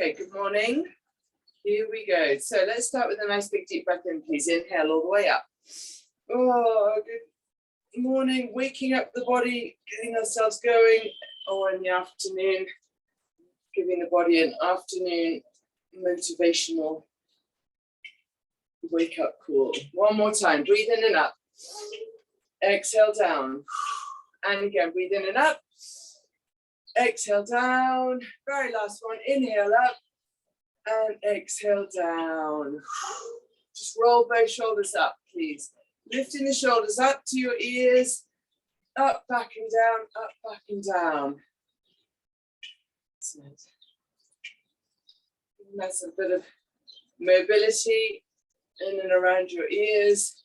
Okay, good morning. Here we go. So let's start with a nice big deep breath in, please. Inhale all the way up. Oh, good morning. Waking up the body, getting ourselves going. Or in the afternoon, giving the body an afternoon motivational wake up call. One more time. Breathe in and up. Exhale down. And again, breathe in and up. Exhale down. Very last one. Inhale up. And exhale down. Just roll both shoulders up, please. Lifting the shoulders up to your ears. Up, back and down, up, back and down. Excellent. That's a bit of mobility in and around your ears.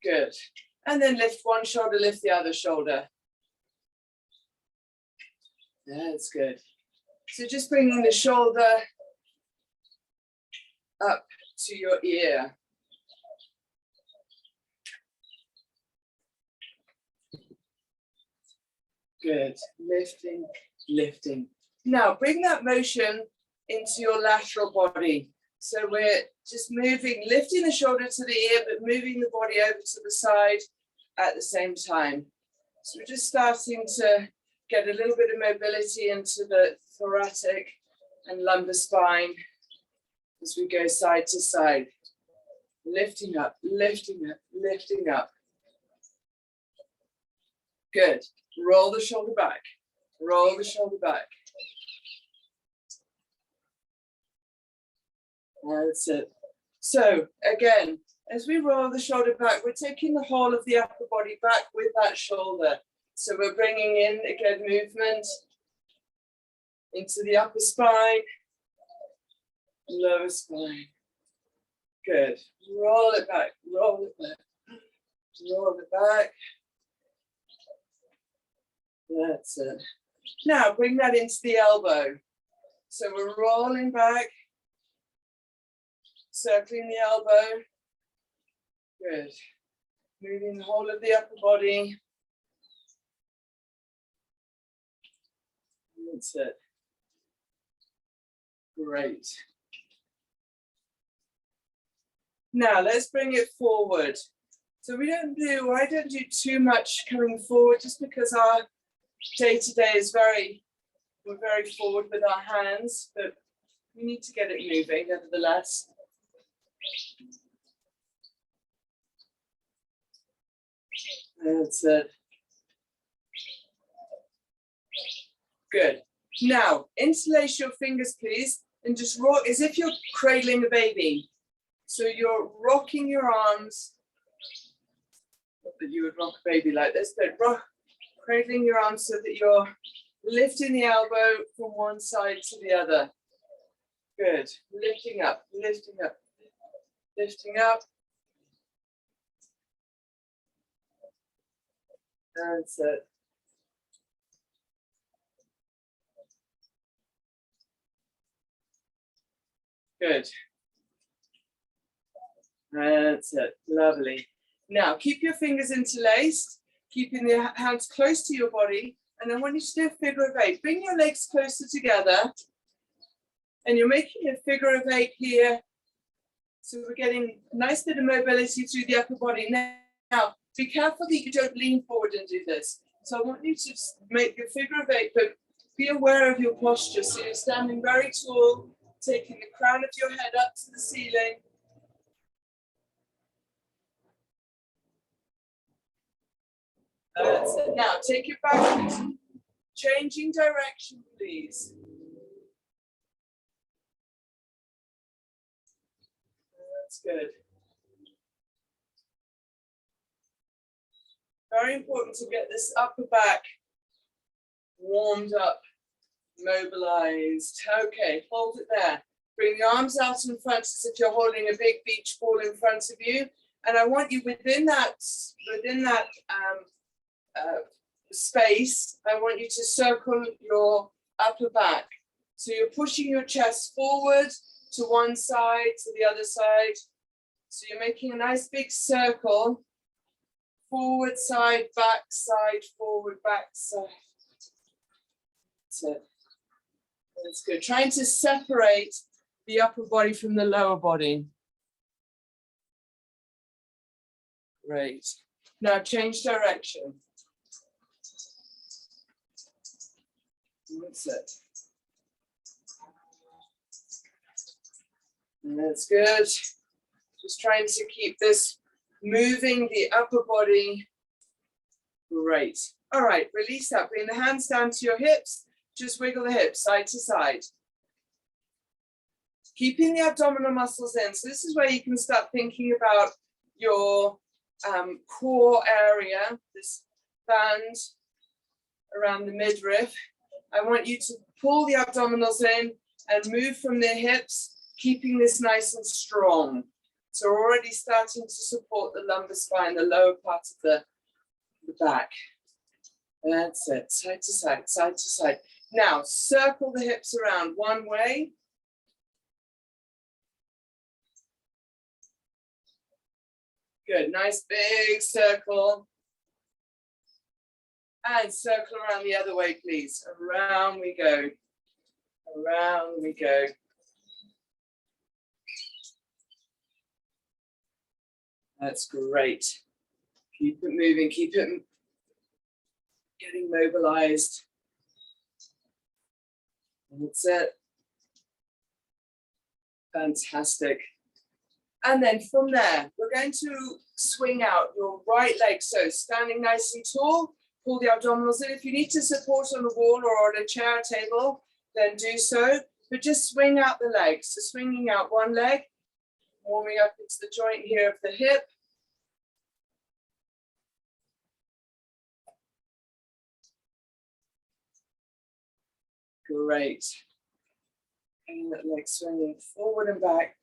Good. And then lift one shoulder, lift the other shoulder. That's good. So just bringing the shoulder up to your ear. Good. Lifting, lifting. Now bring that motion into your lateral body. So we're just moving, lifting the shoulder to the ear, but moving the body over to the side at the same time. So we're just starting to get a little bit of mobility into the thoracic and lumbar spine as we go side to side. Lifting up, lifting up, lifting up. Good. Roll the shoulder back. Roll the shoulder back. That's it. So again, as we roll the shoulder back, we're taking the whole of the upper body back with that shoulder. So we're bringing in, again, movement into the upper spine, lower spine. Good. Roll it back, roll it back, roll it back. That's it. Now bring that into the elbow. So we're rolling back, circling the elbow. Good. Moving the whole of the upper body. That's it. Great. Now let's bring it forward. So I don't do too much coming forward just because our day-to-day is we're very forward with our hands, but we need to get it moving nevertheless. That's it. Good. Now, interlace your fingers, please, and just rock as if you're cradling a baby. So you're rocking your arms. Not that you would rock a baby like this, but cradling your arms so that you're lifting the elbow from one side to the other. Good. Lifting up, lifting up, lifting up. That's it. Good. That's it. Lovely. Now keep your fingers interlaced, keeping the hands close to your body, and I want you to do a figure of eight. Bring your legs closer together, and you're making a figure of eight here. So we're getting a nice bit of mobility through the upper body. Now, be careful that you don't lean forward and do this. So I want you to make your figure of eight, but be aware of your posture. So you're standing very tall, taking the crown of your head up to the ceiling. That's it. Now take it backwards. Changing direction, please. That's good. Very important to get this upper back warmed up, mobilized. Okay, hold it there. Bring the arms out in front as if you're holding a big beach ball in front of you. And I want you within that space, I want you to circle your upper back. So you're pushing your chest forward to one side, to the other side. So you're making a nice big circle. Forward side, back side, forward, back side. That's it. That's good. Trying to separate the upper body from the lower body. Great. Now change direction. That's it. That's good. Just trying to keep this moving the upper body. Great. All right, release that. Bring the hands down to your hips. Just wiggle the hips side to side. Keeping the abdominal muscles in. So this is where you can start thinking about your core area, this band around the midriff. I want you to pull the abdominals in and move from the hips, keeping this nice and strong. So we're already starting to support the lumbar spine, the lower part of the back. That's it, side to side, side to side. Now, circle the hips around one way. Good, nice big circle. And circle around the other way, please. Around we go. Around we go. That's great. Keep it moving, keep it getting mobilized. That's it. Fantastic. And then from there, we're going to swing out your right leg. So standing nice and tall, pull the abdominals in. If you need to support on the wall or on a chair or table, then do so. But just swing out the legs. So swinging out one leg, warming up into the joint here of the hip. Great. And that leg swinging forward and back,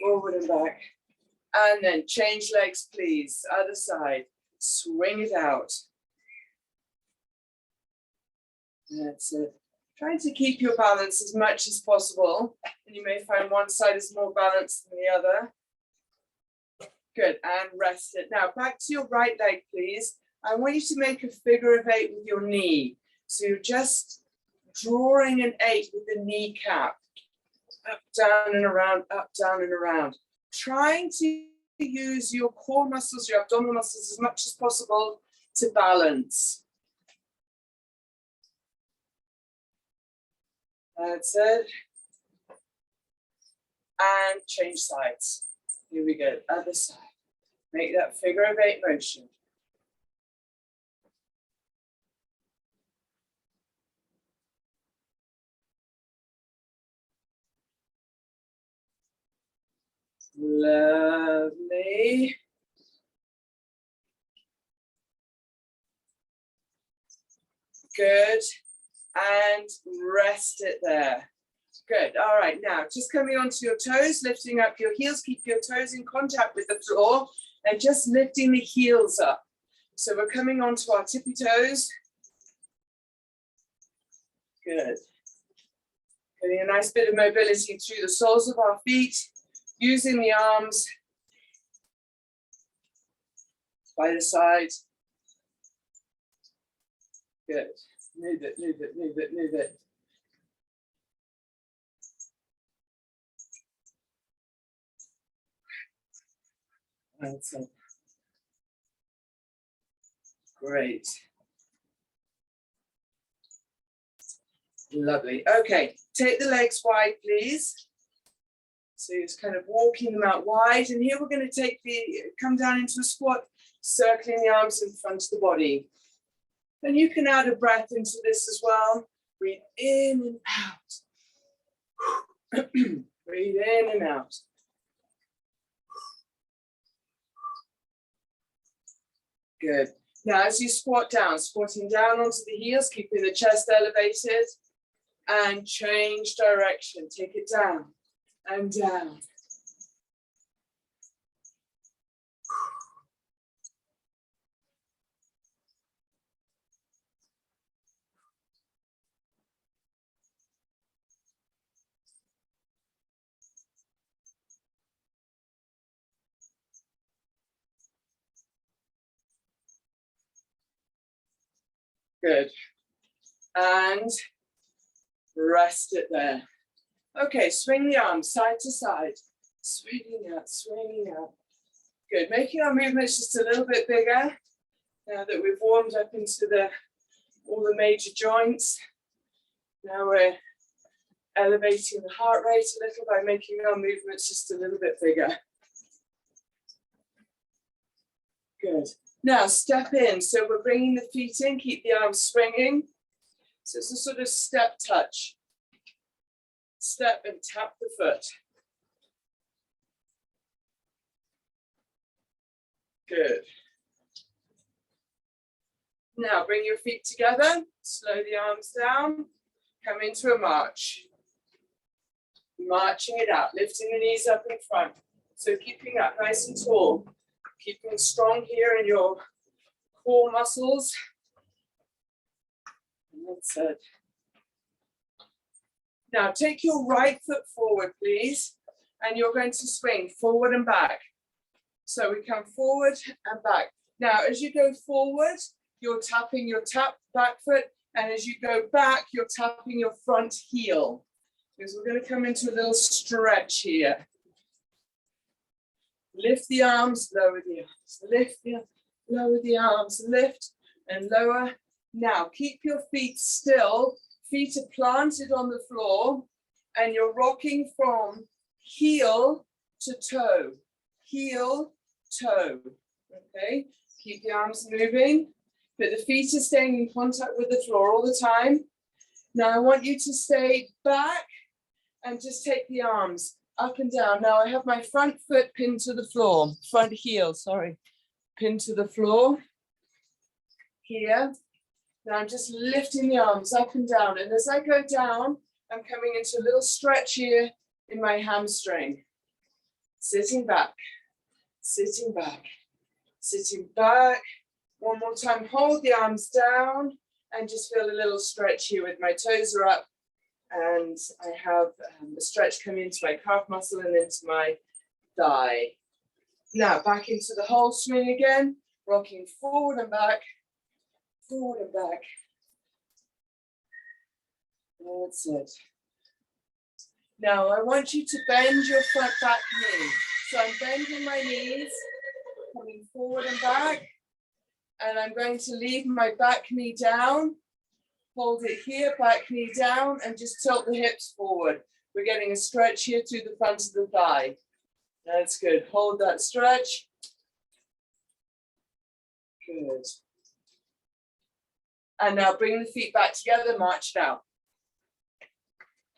forward and back. And then change legs, please. Other side. Swing it out. That's it. Trying to keep your balance as much as possible. And you may find one side is more balanced than the other. Good, and rest it. Now back to your right leg, please. I want you to make a figure of 8 with your knee. So you're just drawing an 8 with the kneecap. Up, down and around, up, down and around. Trying to use your core muscles, your abdominal muscles as much as possible to balance. That's it. And change sides. Here we go, other side. Make that figure of 8 motion. Lovely. Good. And rest it there. Good. All right. Now, just coming onto your toes, lifting up your heels. Keep your toes in contact with the floor and just lifting the heels up. So we're coming onto our tippy toes. Good. Getting a nice bit of mobility through the soles of our feet, using the arms by the side. Good. Move it, move it, move it, move it. That's it. Great. Lovely. Okay, take the legs wide, please. So you're just kind of walking them out wide. And here we're going to come down into a squat, circling the arms in front of the body. And you can add a breath into this as well. Breathe in and out. Breathe in and out. Good. Now, as you squat down, squatting down onto the heels, keeping the chest elevated, and change direction. Take it down and down. Good. And Rest it there. Okay, swing the arms side to side. Swinging out, swinging out. Good, making our movements just a little bit bigger now that we've warmed up into all the major joints. Now we're elevating the heart rate a little by making our movements just a little bit bigger. Good. Now step in. So we're bringing the feet in, keep the arms swinging. So it's a sort of step touch. Step and tap the foot. Good. Now bring your feet together, slow the arms down, come into a march. Marching it out, lifting the knees up in front. So keeping up nice and tall, keeping strong here in your core muscles. And that's it. Now take your right foot forward, please, and you're going to swing forward and back. So we come forward and back. Now, as you go forward, you're tapping your back foot, and as you go back, you're tapping your front heel. Because we're going to come into a little stretch here. Lift the arms, lower the arms, lift the arms, lower the arms, lift and lower. Now, keep your feet still. Feet are planted on the floor, and you're rocking from heel to toe, heel, toe, okay? Keep the arms moving, but the feet are staying in contact with the floor all the time. Now I want you to stay back and just take the arms up and down. Now I have my front foot pinned to the floor, front heel, sorry, pinned to the floor here. Now I'm just lifting the arms up and down. And as I go down, I'm coming into a little stretch here in my hamstring. Sitting back, sitting back, sitting back. One more time, hold the arms down and just feel a little stretch here with my toes are up. And I have a stretch coming into my calf muscle and into my thigh. Now back into the whole swing again, rocking forward and back. Forward and back. That's it. Now I want you to bend your front back knee. So I'm bending my knees, coming forward and back. And I'm going to leave my back knee down. Hold it here, back knee down, and just tilt the hips forward. We're getting a stretch here through the front of the thigh. That's good. Hold that stretch. Good. And now bring the feet back together, march down.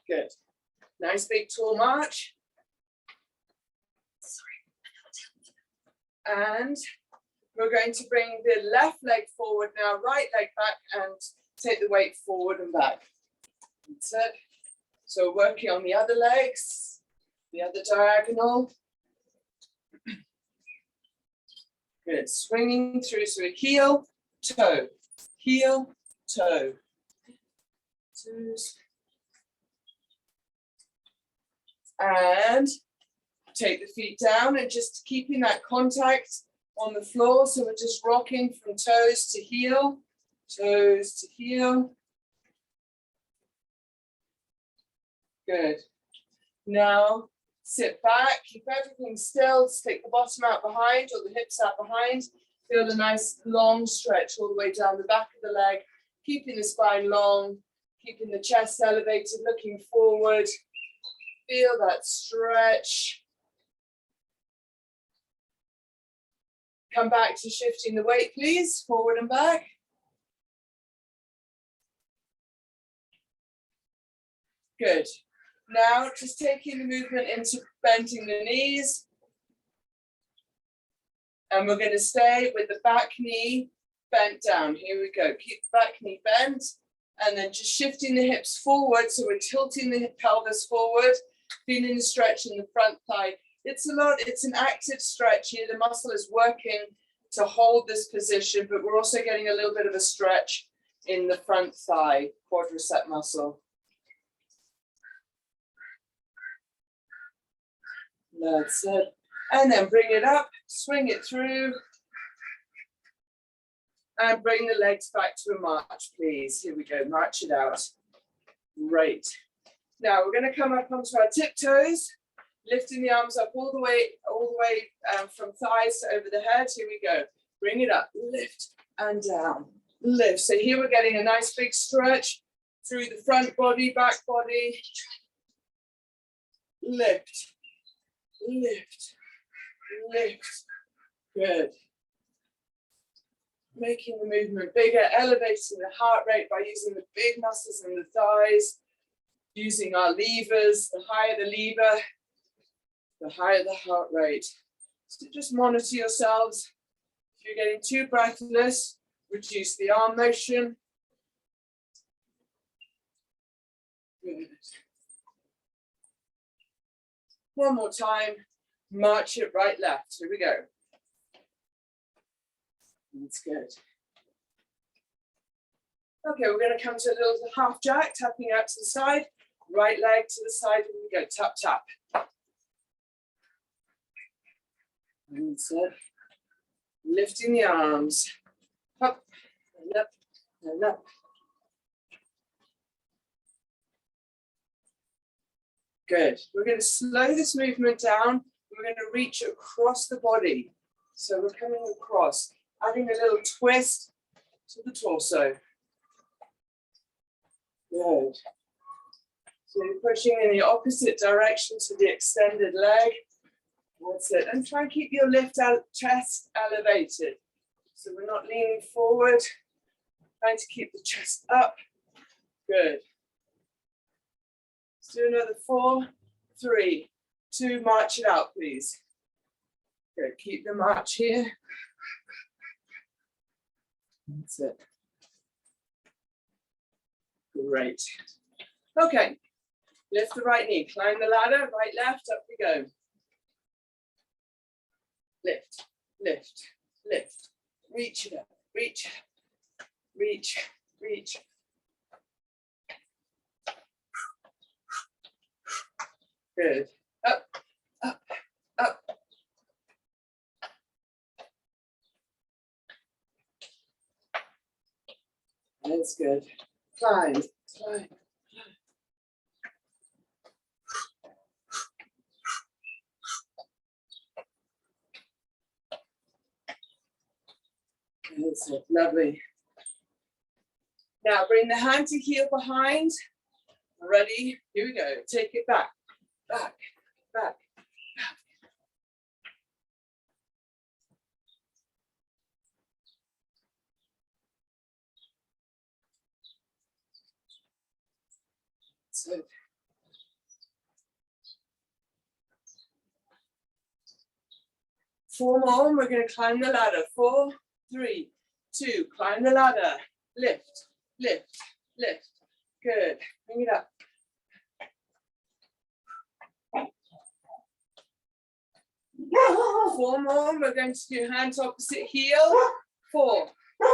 Good. Nice big tall march. And we're going to bring the left leg forward now, right leg back, and take the weight forward and back. That's it. So working on the other legs, the other diagonal. Good. Swinging through, so heel, toe. Heel, toe. Toes. And take the feet down and just keeping that contact on the floor. So we're just rocking from toes to heel, toes to heel. Good. Now sit back, keep everything still, stick the bottom out behind or the hips out behind. Feel a nice long stretch all the way down the back of the leg, keeping the spine long, keeping the chest elevated, looking forward. Feel that stretch. Come back to shifting the weight, please, forward and back. Good. Now just taking the movement into bending the knees. And we're going to stay with the back knee bent down. Here we go. Keep the back knee bent and then just shifting the hips forward. So we're tilting the pelvis forward, feeling the stretch in the front thigh. It's an active stretch here. The muscle is working to hold this position, but we're also getting a little bit of a stretch in the front thigh, quadricep muscle. That's it. And then bring it up, swing it through, and bring the legs back to a march, please. Here we go, march it out. Great. Now we're going to come up onto our tiptoes, lifting the arms up all the way from thighs to over the head. Here we go. Bring it up, lift and down, lift. So here we're getting a nice big stretch through the front body, back body. Lift, lift, lift. Good. Making the movement bigger, elevating the heart rate by using the big muscles in the thighs, using our levers. The higher the lever, the higher the heart rate. So just monitor yourselves. If you're getting too breathless, reduce the arm motion. Good. One more time, march it right, left. Here we go. That's good. Okay, we're going to come to a little half jack, tapping out to the side, right leg to the side, and we go, tap, tap. That's it. Lifting the arms, up, and up, and up. Good. We're going to slow this movement down. We're going to reach across the body. So we're coming across, adding a little twist to the torso. Good. So you're pushing in the opposite direction to the extended leg. That's it. And try and keep your chest elevated. So we're not leaning forward. Trying to keep the chest up. Good. Let's do another 4, 3, 2, march it out, please. Good. Keep the march here. That's it. Great. Okay. Lift the right knee. Climb the ladder. Right, left. Up we go. Lift, lift, lift. Reach it up. Reach, reach, reach. Good. Up, up, up. That's good. Climb, climb. That's it. Lovely. Now bring the hand to heel behind. Ready? Here we go. Take it back, back, back, back. So, 4 more. We're going to climb the ladder. 4, 3, 2. Climb the ladder. Lift, lift, lift. Good. Bring it up. Four more. We're going to do hands opposite heel. 4,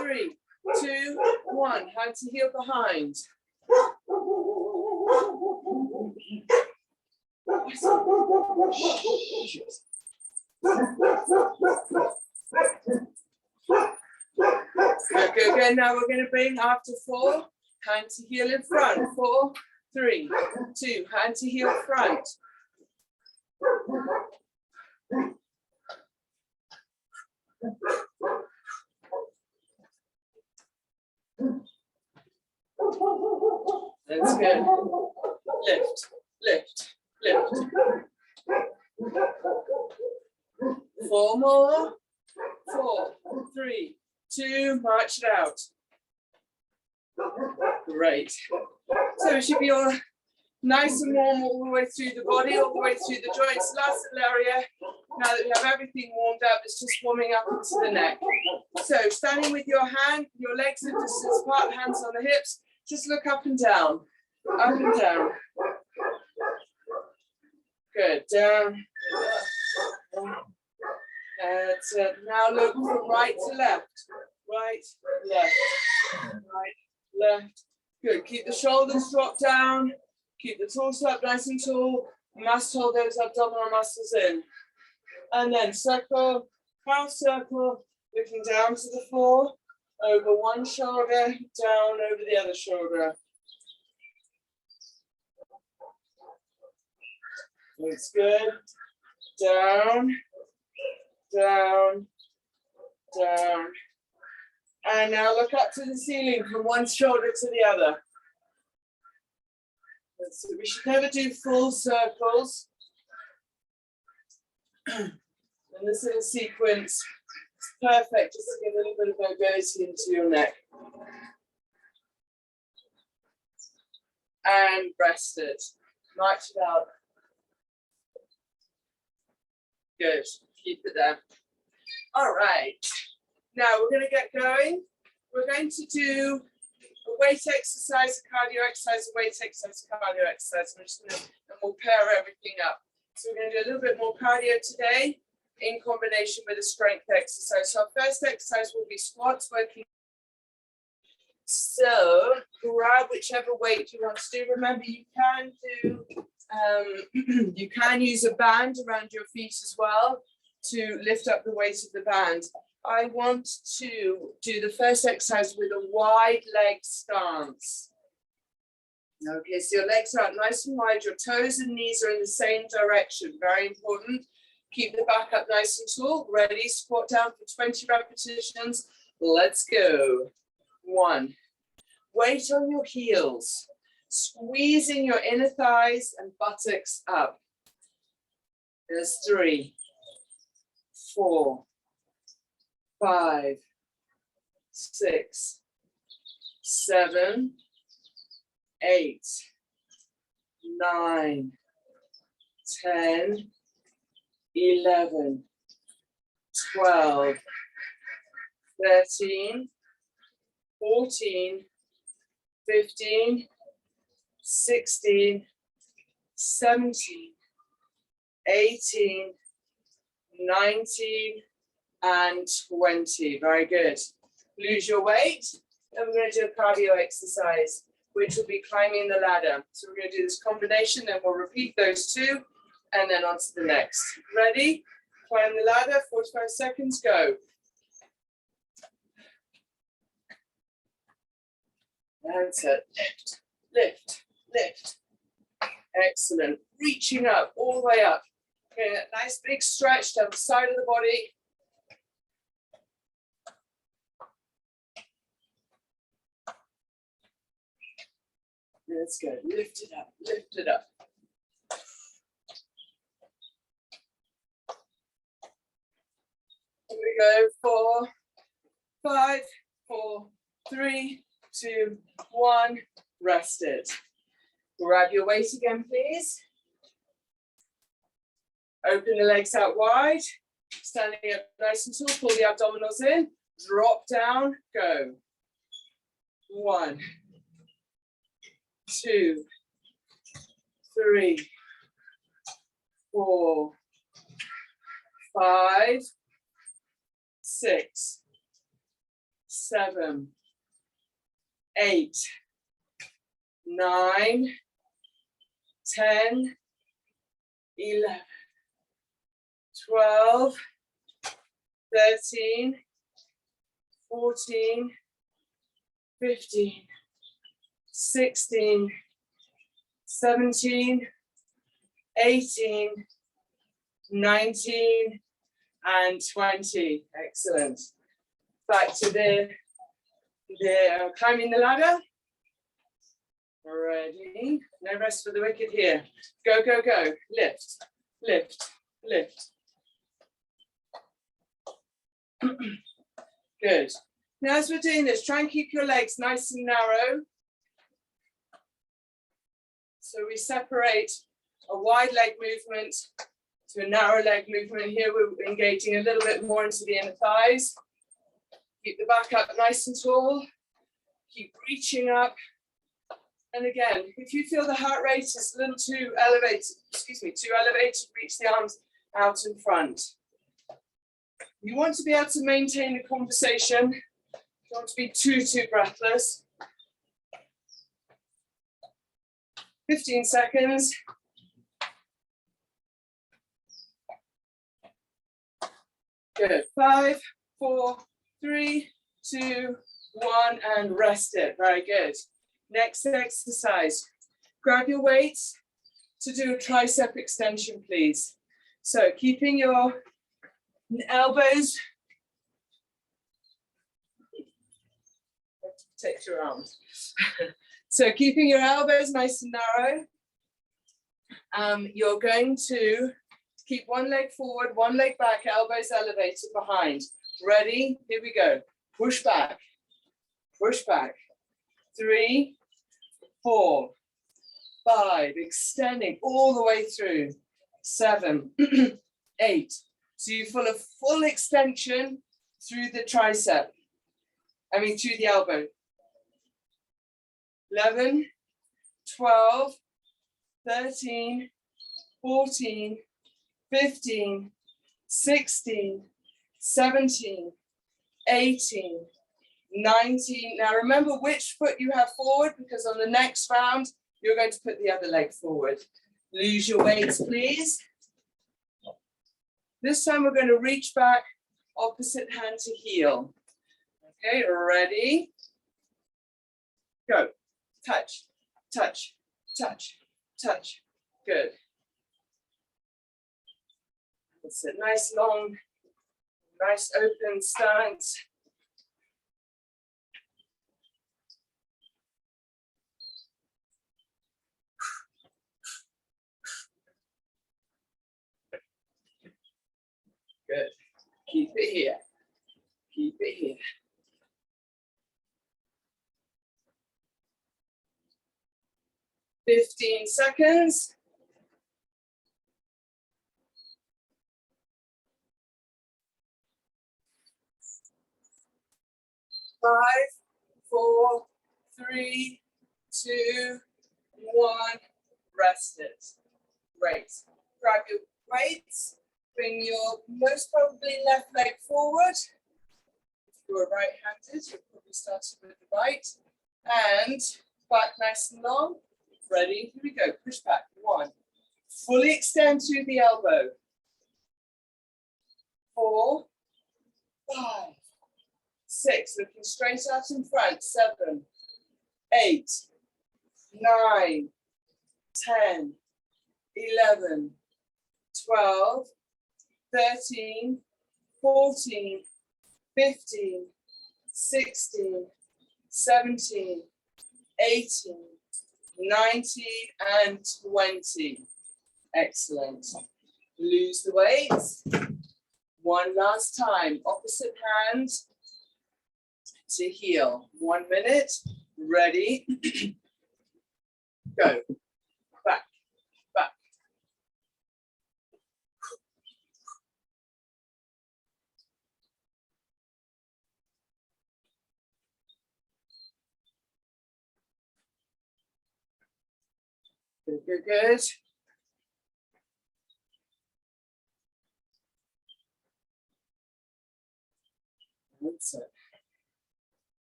3, 2, 1. Hand to heel behind. Good, good. Now we're going to bring after 4, hand to heel in front. 4, 3, 2, hand to heel front. That's good. Lift, lift, lift. 4 more. 4, 3, 2, march it out. Great. So it should be all nice and warm all the way through the body, all the way through the joints. Last little area. Now that we have everything warmed up, it's just warming up into the neck. So standing with your legs are distance apart, hands on the hips. Just look up and down. Up and down. Good. Down. That's it. Now look from right to left. Right, left. Right, left. Good. Keep the shoulders dropped down. Keep the torso up nice and tall. Must hold those abdominal muscles in. And then circle, half circle, looking down to the floor. Over one shoulder, down over the other shoulder. Looks good. Down, down, down. And now look up to the ceiling from one shoulder to the other. We should never do full circles. And this little sequence is perfect just to get a little bit of mobility into your neck. And rest it. March it out. Good. Keep it there. All right. Now we're going to get going. We're going to do a weight exercise, a cardio exercise, a weight exercise, a cardio exercise. And we'll pair everything up. So we're going to do a little bit more cardio today in combination with a strength exercise. So our first exercise will be squats, working. So grab whichever weight you want to do. Remember, you can do, you can use a band around your feet as well to lift up the weight of the band. I want to do the first exercise with a wide leg stance. Okay, so your legs are out nice and wide, your toes and knees are in the same direction, very important. Keep the back up nice and tall. Ready, squat down for 20 repetitions. Let's go. 1. Weight on your heels, squeezing your inner thighs and buttocks up. There's 3, 4, 5, 6, 7, 8, 9, 10, 11, 12, 13, 14, 15, 16, 17, 18, 19, and 20. Very good. Lose your weight. Then we're going to do a cardio exercise, which will be climbing the ladder. So we're going to do this combination, then we'll repeat those two, and then on to the next. Ready? Climb the ladder, 45 seconds, go. That's it. Lift, lift, lift. Excellent. Reaching up, all the way up. Okay, a nice big stretch down the side of the body. That's good. Lift it up, lift it up. Here we go. 4, 5, 4, 3, 2, 1. Rest it. Grab your weight again, please. Open the legs out wide. Standing up nice and tall. Pull the abdominals in. Drop down. Go. 1, 2, 3, 4, 5, 6, 7, 8, 9, 10, 11, 12, 13, 14, 15, 16, 17, 18, 19, and 20. Excellent. Back to the climbing the ladder. Ready. No rest for the wicked here. Go, go, go. Lift, lift, lift. Good. Now as we're doing this, try and keep your legs nice and narrow. So we separate a wide leg movement to a narrow leg movement. Here we're engaging a little bit more into the inner thighs. Keep the back up nice and tall. Keep reaching up. And again, if you feel the heart rate is a little too elevated, reach the arms out in front. You want to be able to maintain a conversation. You don't want to be too breathless. 15 seconds. Good. 5, 4, 3, 2, 1, and rest it. Very good. Next exercise. Grab your weights, to do a tricep extension, please. So keeping your elbows, protect your arms. So keeping your elbows nice and narrow. You're going to keep one leg forward, one leg back, elbows elevated behind. Ready? Here we go. Push back, push back. 3, 4, 5, extending all the way through. 7, 8. So you feel a full extension through the tricep. Through the elbow. 11, 12, 13, 14, 15, 16, 17, 18, 19. Now remember which foot you have forward, because on the next round, you're going to put the other leg forward. Lose your weights, please. This time we're going to reach back, opposite hand to heel. Okay, ready? Go. Touch, touch, touch, touch. Good. It's a nice long, nice open stance. Good. Keep it here. Keep it here. $15 seconds. 5, 4, 3, 2, 1. Rest it. Great. Grab your weights. Bring your most probably left leg forward. If you're right-handed, you'll probably start with the right. And back nice and long. Ready? Here we go. Push back. 1. Fully extend through the elbow. 4, 5, 6. Looking straight out in front. 7, 8, 9, 10, 11, 12, 13, 14, 15, 16, 17, 18, 19, and 20. Excellent. Lose the weights. One last time. Opposite hand to heel. 1 minute. Ready. Go. Back. Back. Good, good, good. That's it.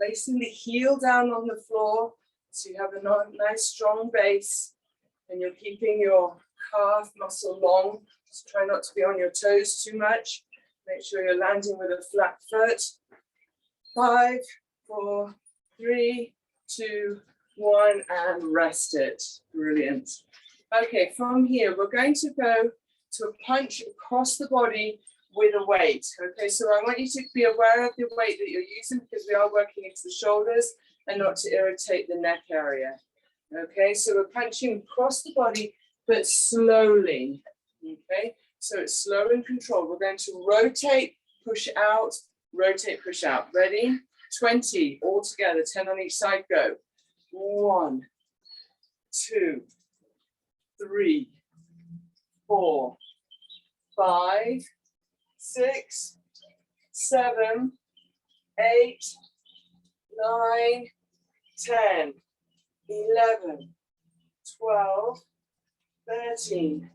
Placing the heel down on the floor so you have a nice strong base, and you're keeping your calf muscle long. Just try not to be on your toes too much. Make sure you're landing with a flat foot. 5, 4, 3, 2, 1, and rest it. Brilliant. Okay, from here, we're going to go to a punch across the body with a weight. Okay, so I want you to be aware of the weight that you're using, because we are working into the shoulders and not to irritate the neck area. Okay, so we're punching across the body, but slowly. Okay, so it's slow and controlled. We're going to rotate, push out, rotate, push out. Ready? 20 all together, 10 on each side, go. 1, 2, 3, 4, 5, 6, 7, 8, 9, 10, 11, 12, 13,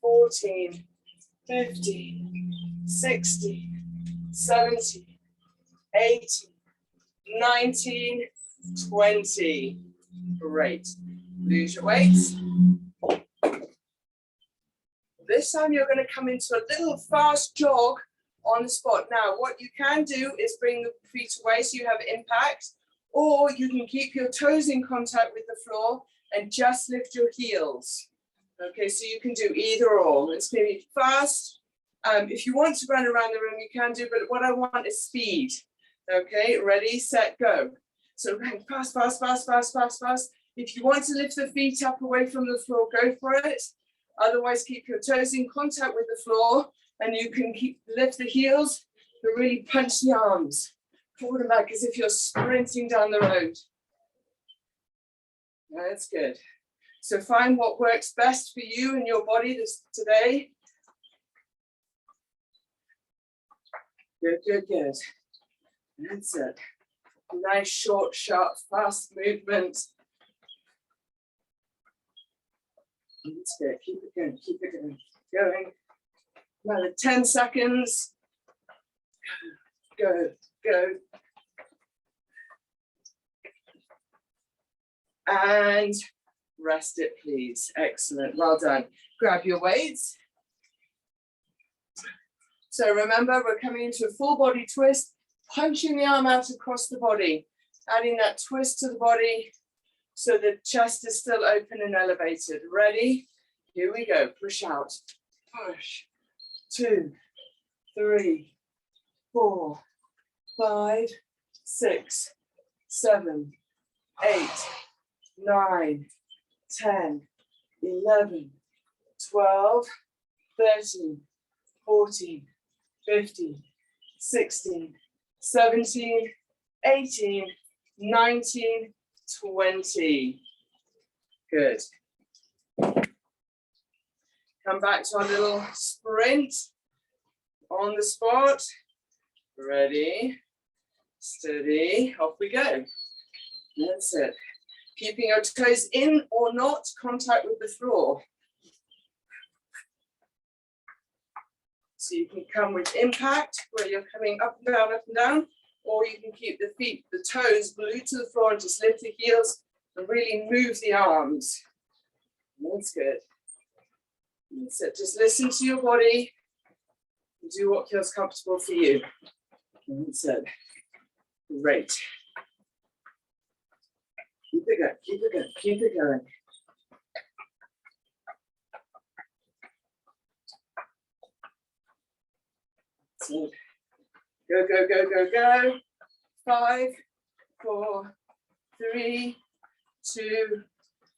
14, 15, 16, 17, 18, 19, 20. Great. Lose your weights. This time you're going to come into a little fast jog on the spot. Now, what you can do is bring the feet away so you have impact, or you can keep your toes in contact with the floor and just lift your heels. Okay, so you can do either or. It's going to be fast. If you want to run around the room, you can do, but what I want is speed. Okay, ready, set, go. So fast, fast, fast, fast, fast, fast. If you want to lift the feet up away from the floor, go for it. Otherwise, keep your toes in contact with the floor, and you can lift the heels, but really punch the arms forward and back as if you're sprinting down the road. That's good. So find what works best for you and your body today. Good, good, good. That's it. Nice, short, sharp, fast movement. That's good. Keep it going, keep it going. Going. Another 10 seconds. Go, go. And rest it, please. Excellent. Well done. Grab your weights. So remember, we're coming into a full body twist, punching the arm out across the body, adding that twist to the body so the chest is still open and elevated. Ready? Here we go. Push out. Push. 2, 3, 4, 5, 6, 7, 8, 9, 10, 11, 12, 13, 14, 15, 16, 17, 18, 19, 20. Good. Come back to our little sprint on the spot. Ready, steady, off we go. That's it. Keeping your toes in or not contact with the floor. So you can come with impact where you're coming up and down, or you can keep the feet, the toes glued to the floor and just lift the heels and really move the arms. That's good. That's it. Just listen to your body and do what feels comfortable for you. That's it. Great. Keep it going, keep it going, keep it going. So, go, go, go, go, go. 5, 4, 3, 2,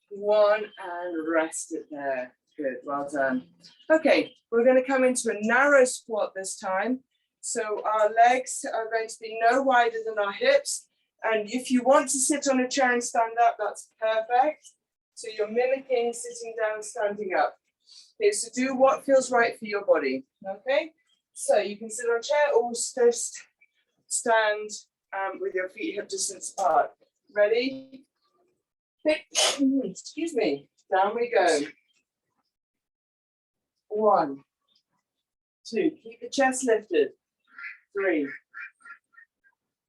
1, and rest it there. Good, well done. Okay, we're going to come into a narrow squat this time. So our legs are going to be no wider than our hips. And if you want to sit on a chair and stand up, that's perfect. So you're mimicking sitting down, standing up. Okay, so do what feels right for your body. Okay, so you can sit on a chair or just stand with your feet hip distance apart. Ready? Excuse me. Down we go. 1, 2. Keep the chest lifted. 3,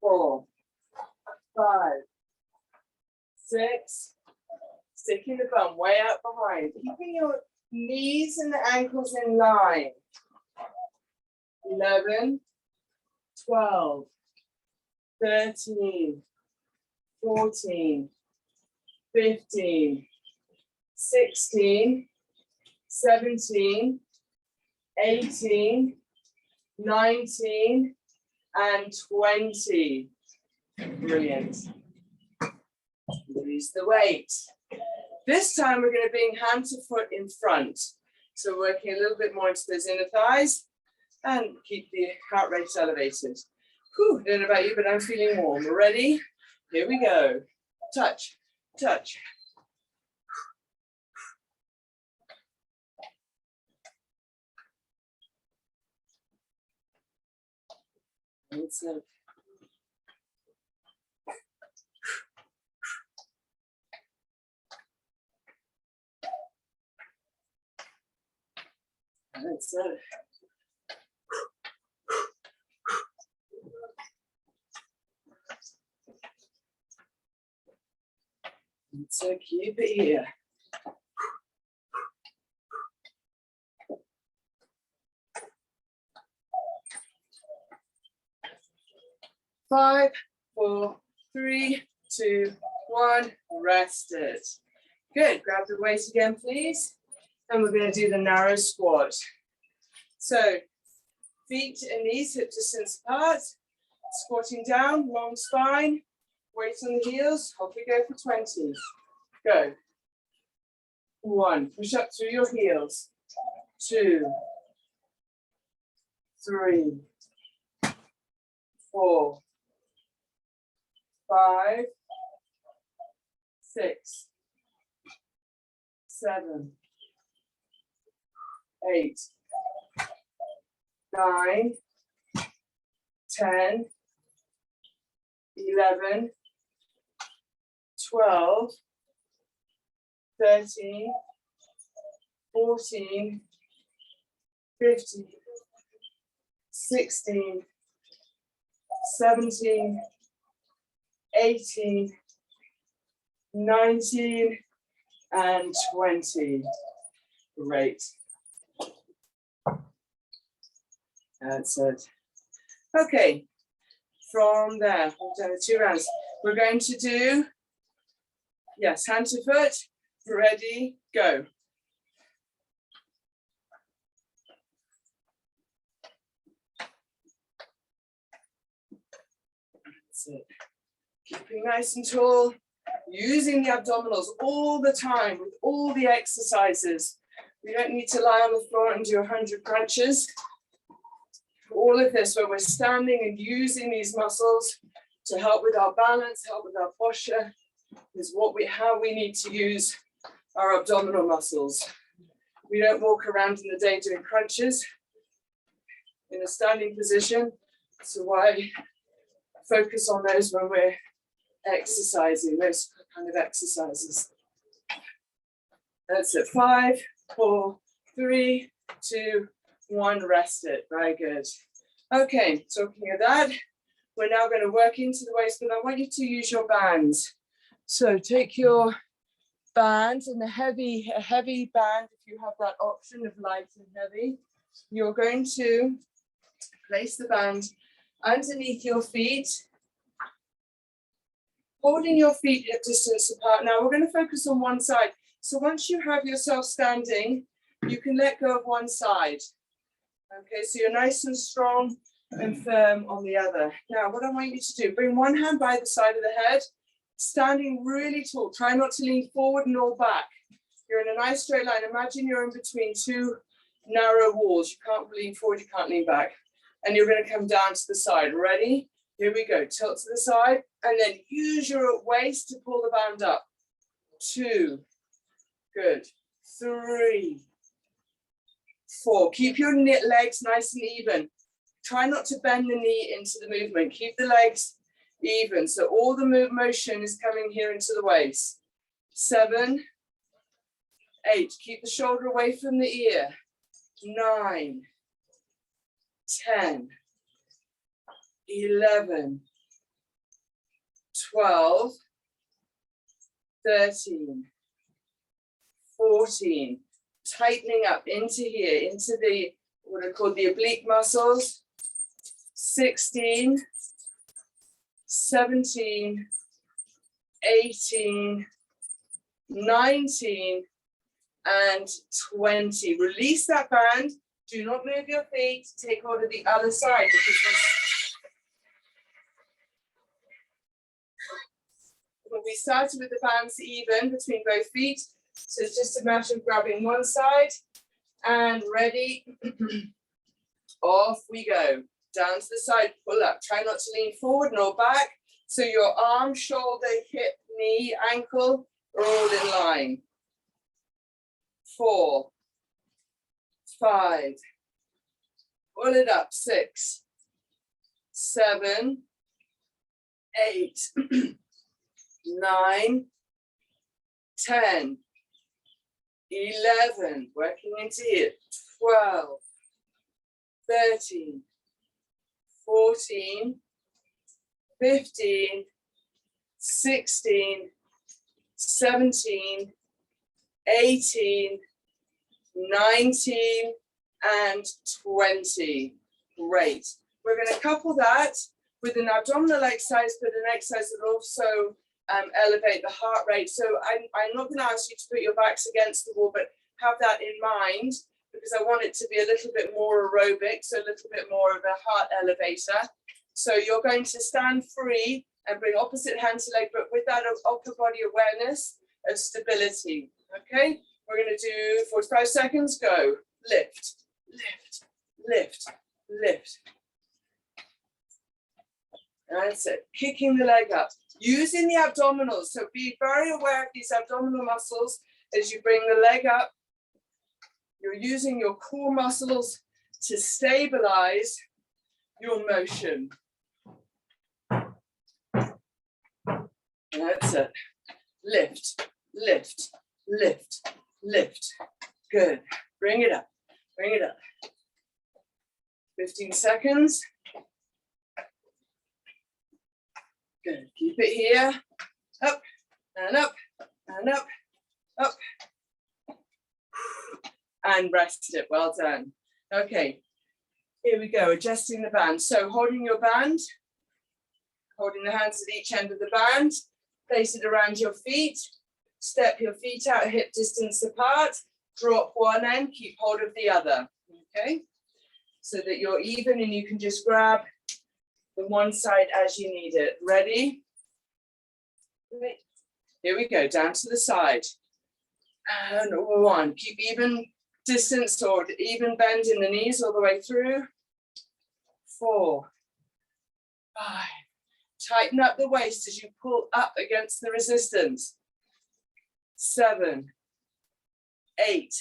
4, 5, 6. Sticking the bum way out behind. Keeping your knees and the ankles in line. 11, 12, 13, 14, 15, 16, 17, 18, 19, and 20. Brilliant. Release the weight. This time we're going to bring hand to foot in front. So working a little bit more into those inner thighs and keep the heart rate elevated. Whew, I don't know about you, but I'm feeling warm. Ready? Here we go. Touch, touch. That's it. That's it. So keep it here. Five, 4, 3, 2, 1. Rest it. Good, grab the weight again, please. And we're going to do the narrow squat. So feet and knees hip distance apart, squatting down, long spine, weight on the heels, off we go for 20. Go. 1, push up through your heels. 2, 3, 4, 5, 6, 7, 8, 9, 10, 11, 12, 13, 14, 15, 16, 17, 18, 19, and 20. Great. That's it. Okay, from there, we've done the 2 rounds. We're going to do, yes, hand to foot, ready, go. That's it. Keeping nice and tall, using the abdominals all the time with all the exercises. We don't need to lie on the floor and do 100 crunches. All of this, where we're standing and using these muscles to help with our balance, help with our posture, is how we need to use our abdominal muscles. We don't walk around in the day doing crunches in a standing position, so why focus on those when we're exercising, those kind of exercises. That's it. 5, 4, 3, 2, 1, rest it. Very good. Okay, talking of that, we're now going to work into the waist, but I want you to use your bands. So take your band and a heavy band, if you have that option of light and heavy. You're going to place the band underneath your feet, holding your feet hip distance apart. Now we're going to focus on one side. So once you have yourself standing, you can let go of one side. Okay, so you're nice and strong and firm on the other. Now, what I want you to do, bring one hand by the side of the head, standing really tall. Try not to lean forward nor back. You're in a nice straight line. Imagine you're in between 2 narrow walls. You can't lean forward, you can't lean back. And you're going to come down to the side. Ready? Here we go. Tilt to the side, and then use your waist to pull the band up. 2. Good. 3. 4. Keep your legs nice and even. Try not to bend the knee into the movement. Keep the legs even. So all the motion is coming here into the waist. 7, 8. Keep the shoulder away from the ear. 9, 10, 11, 12, 13, 14. Tightening up into here, into the, what are called the oblique muscles. 16, 17, 18, 19, and 20. Release that band. Do not move your feet. Take hold of the other side. We started with the bands even between both feet. So it's just a matter of grabbing one side and ready. Off we go. Down to the side, pull up. Try not to lean forward nor back. So your arm, shoulder, hip, knee, ankle are all in line. 4, 5. Pull it up. 6, 7, 8, 9, 10, 11, working into here, 12, 13, 14, 15, 16, 17, 18, 19, and 20. Great. We're going to couple that with an abdominal exercise, but an exercise that also elevate the heart rate. So I'm not going to ask you to put your backs against the wall, but have that in mind, because I want it to be a little bit more aerobic, so a little bit more of a heart elevator. So you're going to stand free and bring opposite hand to leg, but with that upper body awareness of stability. Okay, we're going to do 45 seconds. Go. Lift, lift, lift, lift. That's it. Kicking the leg up. Using the abdominals. So be very aware of these abdominal muscles as you bring the leg up. You're using your core muscles to stabilize your motion. That's it. Lift, lift, lift, lift. Good. Bring it up. Bring it up. 15 seconds. Good. Keep it here. Up and up and up, up. And rest it. Well done. Okay. Here we go. Adjusting the band. So holding your band, holding the hands at each end of the band, place it around your feet, step your feet out hip distance apart, drop one end, keep hold of the other. Okay. So that you're even and you can just grab the one side as you need it. Ready? Here we go, down to the side. And one, keep even distance or even bend in the knees all the way through. 4, 5. Tighten up the waist as you pull up against the resistance. 7, 8,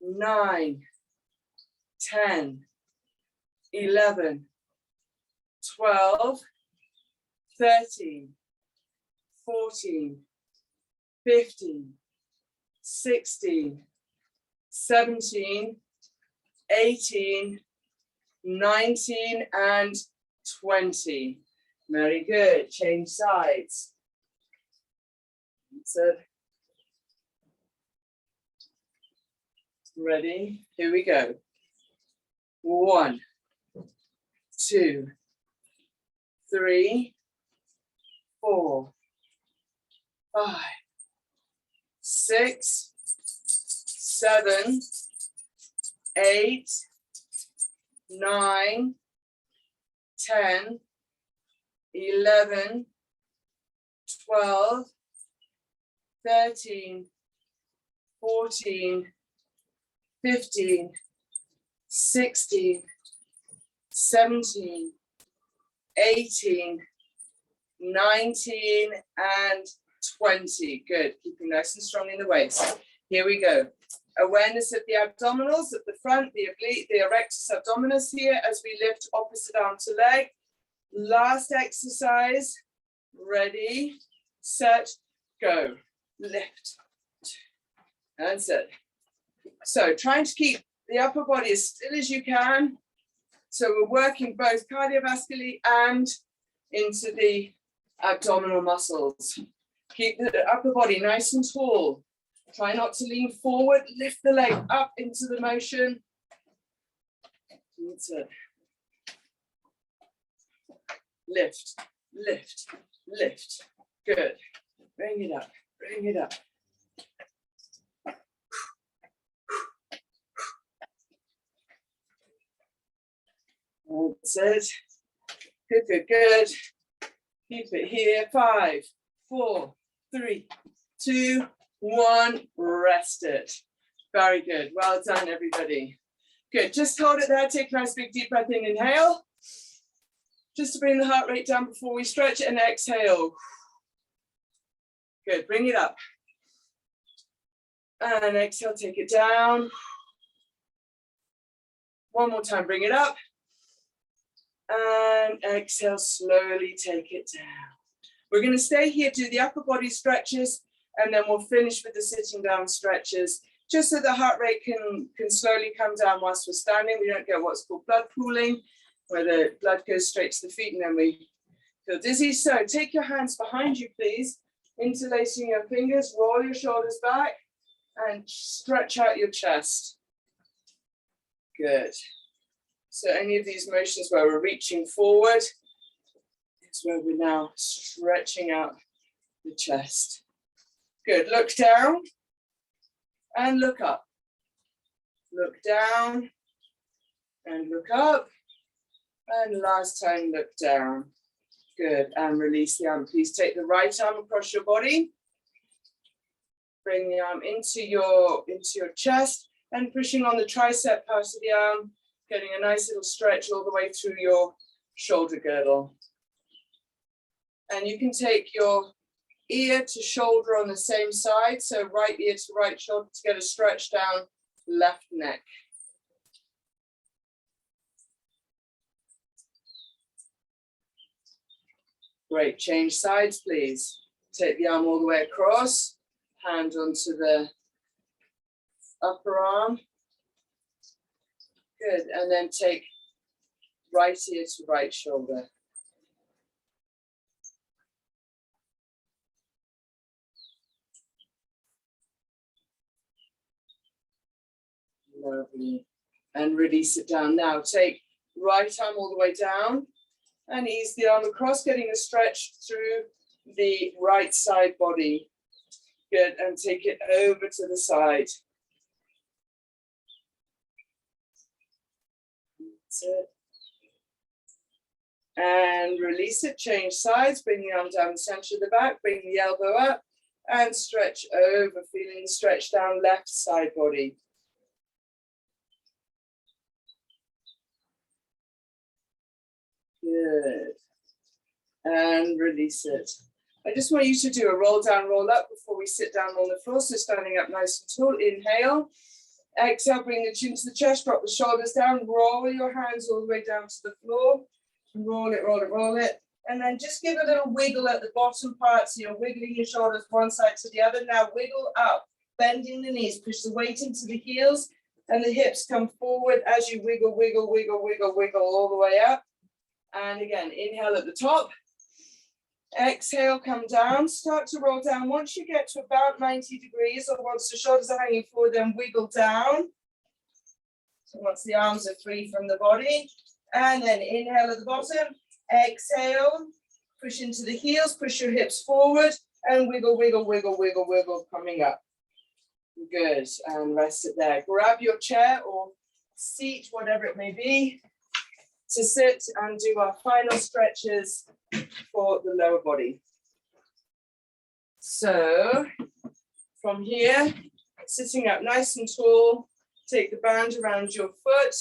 9, 10, 11, 12, 13, 14, 15, 16, 17, 18, 19, and 20. Very good. Change sides. That's it. Ready? Here we go. 1, 2, 3, 4, 5, 6, 7, 8, 9, 10, 11, 12, 13, 14, 15, 16, 17, 18, 19, and 20. Good. Keeping nice and strong in the waist. Here we go. Awareness of the abdominals at the front, the oblique, the erectus abdominis here as we lift opposite arm to leg. Last exercise. Ready, set, go. Lift. That's it. So trying to keep the upper body as still as you can. So we're working both cardiovascularly and into the abdominal muscles. Keep the upper body nice and tall. Try not to lean forward. Lift the leg up into the motion. That's it. Lift, lift, lift. Good. Bring it up, bring it up. That's it. Good, good, good. Keep it here. 5, 4, 3, 2, 1. Rest it. Very good. Well done, everybody. Good. Just hold it there. Take a nice big deep breath in. Inhale. Just to bring the heart rate down before we stretch, and exhale. Good. Bring it up. And exhale. Take it down. One more time. Bring it up. And exhale, slowly take it down. We're going to stay here, do the upper body stretches, and then we'll finish with the sitting down stretches, just so the heart rate can slowly come down whilst we're standing. We don't get what's called blood pooling, where the blood goes straight to the feet and then we feel dizzy. So take your hands behind you, please, interlacing your fingers, roll your shoulders back, and stretch out your chest. Good. So any of these motions where we're reaching forward is where we're now stretching out the chest. Good, look down and look up. Look down and look up. And last time, look down. Good, and release the arm. Please take the right arm across your body. Bring the arm into your chest and pushing on the tricep part of the arm, getting a nice little stretch all the way through your shoulder girdle. And you can take your ear to shoulder on the same side. So right ear to right shoulder to get a stretch down left neck. Great, change sides, please. Take the arm all the way across, hand onto the upper arm. Good, and then take right ear to right shoulder. Lovely. And release it down. Now take right arm all the way down and ease the arm across, getting a stretch through the right side body. Good, and take it over to the side. That's it. And release it, change sides, bring the arm down the center of the back, bring the elbow up and stretch over, feeling the stretch down left side body. Good. And release it. I just want you to do a roll down, roll up before we sit down on the floor. So standing up nice and tall, inhale. Exhale, bring the chin to the chest, drop the shoulders down, roll your hands all the way down to the floor. Roll it, roll it, roll it. And then just give a little wiggle at the bottom part. So you're wiggling your shoulders one side to the other. Now wiggle up, bending the knees, push the weight into the heels and the hips come forward as you wiggle, wiggle, wiggle, wiggle, wiggle all the way up. And again, inhale at the top. Exhale, come down, start to roll down. Once you get to about 90 degrees or once the shoulders are hanging forward, then wiggle down. So once the arms are free from the body, and then inhale at the bottom, exhale, push into the heels, push your hips forward, and wiggle, wiggle, wiggle, wiggle, wiggle, coming up. Good, and rest it there. Grab your chair or seat, whatever it may be, to sit and do our final stretches for the lower body. So from here, sitting up nice and tall, take the band around your foot.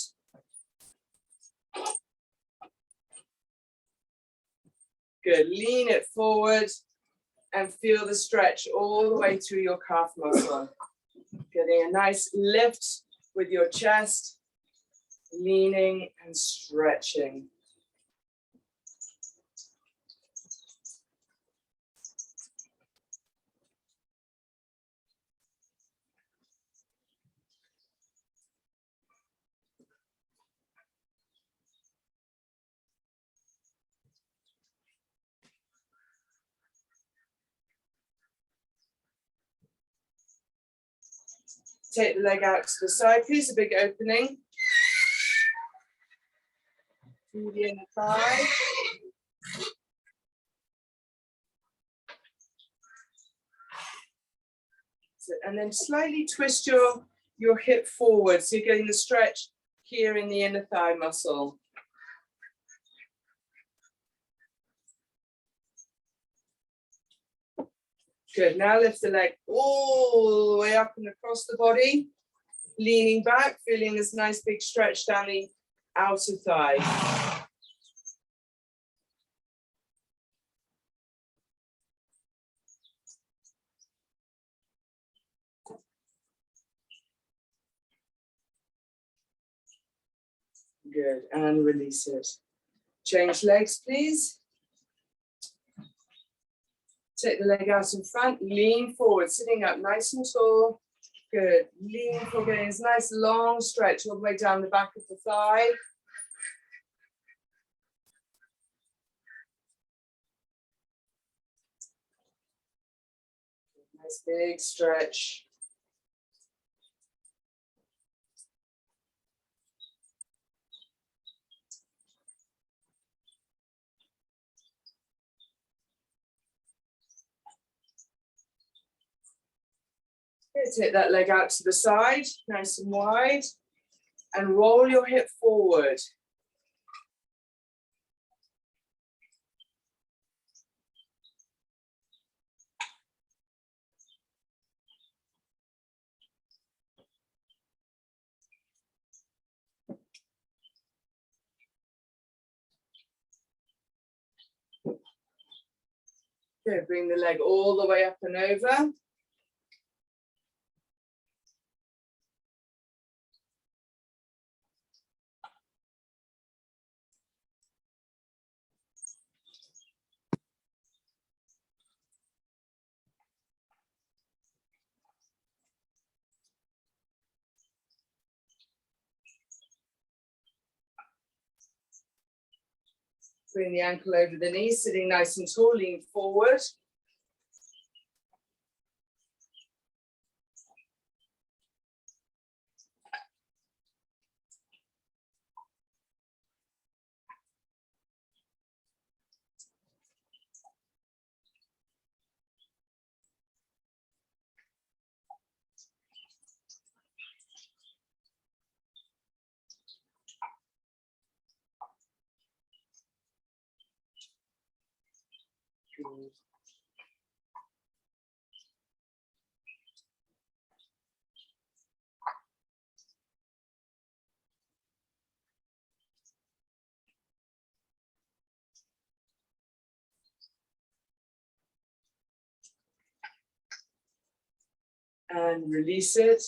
Good, lean it forward and feel the stretch all the way through your calf muscle. Getting a nice lift with your chest, leaning and stretching. Take the leg out to the side, please, a big opening. Through the inner thigh. And then slightly twist your hip forward, so you're getting the stretch here in the inner thigh muscle. Good, now lift the leg all the way up and across the body, leaning back, feeling this nice big stretch down the outer thigh. Good, and release it. Change legs, please. Take the leg out in front, lean forward, sitting up nice and tall. Good, lean forward, getting this nice long stretch all the way down the back of the thigh. Nice big stretch. Take that leg out to the side, nice and wide, and roll your hip forward. Good, bring the leg all the way up and over. Bring the ankle over the knee, sitting nice and tall, lean forward. And release it.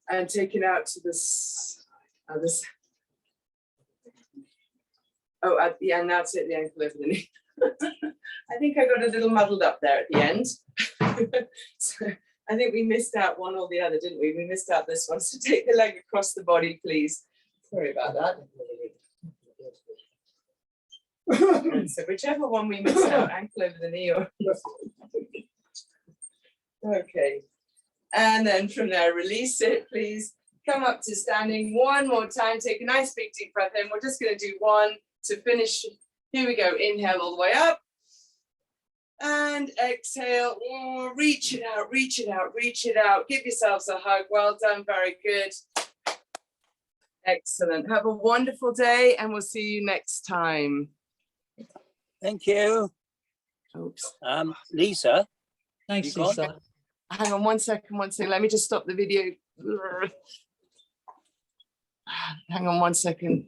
And take it out to this other side. Oh, yeah, now it's at the ankle over the knee. I think I got a little muddled up there at the end. So I think we missed out one or the other, didn't we? We missed out this one. So take the leg across the body, please. Sorry about that. So whichever one we missed out, ankle over the knee or... Okay. And then from there, release it, please. Come up to standing one more time. Take a nice big deep breath in. We're just going to do one to finish. Here we go. Inhale all the way up. And exhale. Oh, reach it out, reach it out, reach it out. Give yourselves a hug. Well done. Very good. Excellent. Have a wonderful day, and we'll see you next time. Thank you. Oops. Lisa. Thanks, Lisa. Hang on one second. Let me just stop the video. Hang on one second.